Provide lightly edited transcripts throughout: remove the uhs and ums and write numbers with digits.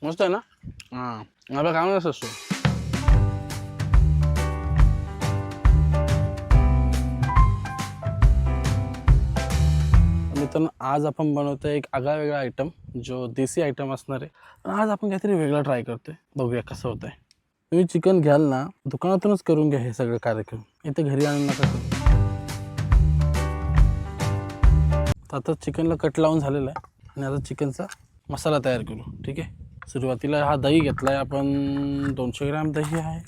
मस्त आहे ना? हां, मला काय म्हणत असतो. मित्रांनो, आज आपण बनवतोय एक आगळा वेगळा आयटम, जो देसी आयटम असणार आहे. पण आज आपण काहीतरी वेगळं ट्राय करतोय. बघूया कसं होतंय. तुम्ही चिकन घ्याल ना, दुकानातूनच करून घ्या हे सगळं कार्यक्रम. इथे घरी आणून नका करू. आता चिकनला कट लावून झालेला आहे आणि आता चिकनचा मसाला तयार करू. ठीक आहे. सुरुवातीला हा दही घेतलाय आपण, 200 ग्रॅम दही आहे.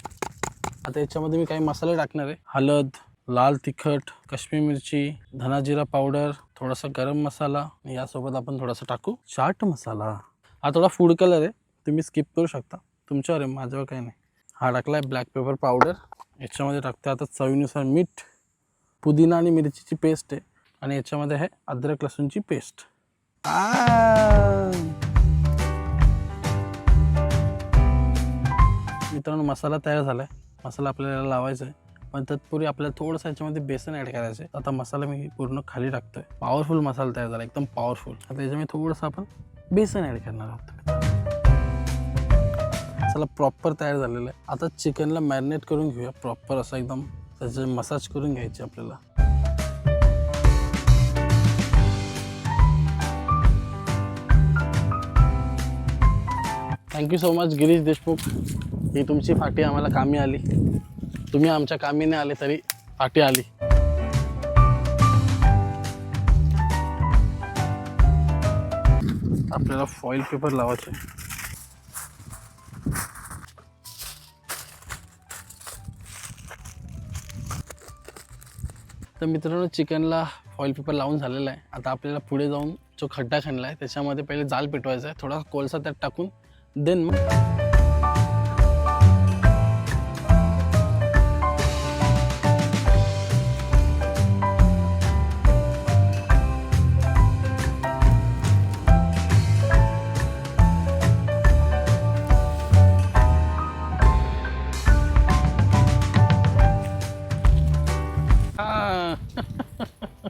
आता याच्यामध्ये मी काही मसाले टाकणार आहे. हळद, लाल तिखट, काश्मीरी मिरची, धना जिरा पावडर, थोडासा गरम मसाला, यासोबत आपण थोडासा टाकू चाट मसाला. हा थोडा फूड कलर आहे, तुम्ही स्किप करू शकता, तुमच्यावर आहे, माझ्यावर काही नाही. हा टाकलाय ब्लॅक पेपर पावडर. याच्यामध्ये टाकते आता चवीनुसार मीठ, पुदिना आणि मिरचीची पेस्ट आहे आणि याच्यामध्ये आहे अद्रक लसूणची पेस्ट. मित्रांनो, मसाला तयार झाला आहे. मसाला आपल्याला लावायचा आहे, पण तत्पूर्वी आपल्याला थोडंसं याच्यामध्ये बेसन ॲड करायचं आहे. आता मसाला मी पूर्ण खाली टाकतोय. पॉवरफुल मसाला तयार झाला, एकदम पॉवरफुल. आता याच्यामध्ये थोडंसं आपण बेसन ॲड करणार आहोत. मसाला प्रॉपर तयार झालेला आहे. आता चिकनला मॅरिनेट करून घेऊया प्रॉपर असं एकदम. त्याचे मसाज करून घ्यायचे आपल्याला. Thank you so much Girish Deshmukh. ही तुमची फाटी आम्हाला कामी आली. तुम्ही आमच्या कामी नाही आले तरी फाटी आली. आपल्याला फॉईल पेपर लावायचे. तर मित्रांनो, चिकनला फॉईल पेपर लावून झालेला आहे. आता आपल्याला पुढे जाऊन जो खड्डा खणला आहे त्याच्यामध्ये पहिले जाल पेटवायचा आहे. थोडा कोळसा त्यात टाकून देन मग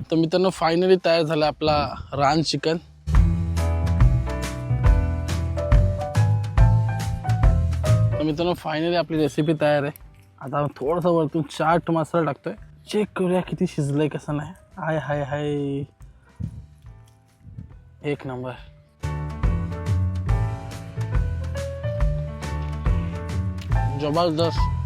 तर मित्रांनो, फायनली तयार झाला आपला रान चिकन. तर मित्रांनो, फायनली आपली रेसिपी तयार आहे. आता थोडासा वरतून चाट मसाला टाकतोय. चेक करूया किती शिजलंय कसं नाही. हाय हाय हाय, एक नंबर. जबरदस्त.